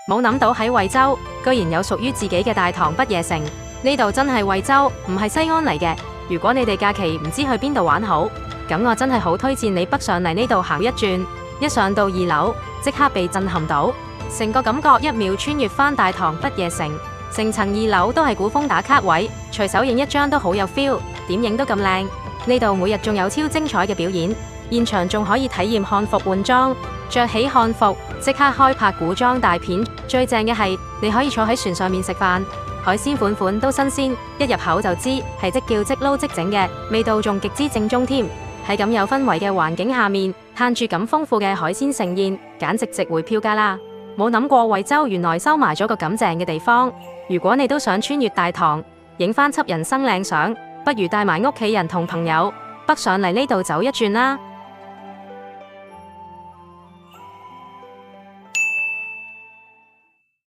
冇諗到喺惠州居然有屬於自己嘅大棠不夜城，呢度真係惠州，唔係西安嚟嘅。如果你哋假期唔知去邊度玩好，咁我真係好推薦你北上嚟呢度行一轉。一上到2樓，即刻被震撼到，成個感覺一秒穿越返大棠不夜城。成層2樓都係古風打卡位，隨手影一張都好有 feel， 點影都咁靚。呢度每日仲有超精彩嘅表演，現場仲可以體驗漢服換裝，着起漢服即刻開拍古裝大片。最正嘅係你可以坐喺船上面食飯，海鮮款款都新鮮，一入口就知係即叫即撈即整嘅，味道仲極之正宗添。喺咁有氛圍嘅環境下面，嘆住咁豐富嘅海鮮盛宴，簡直值回票價啦！冇諗過惠州原來收埋咗個咁正嘅地方。如果你都想穿越大棠，影返輯人生靚相，不如帶埋屋企人同朋友北上嚟呢度走一轉啦！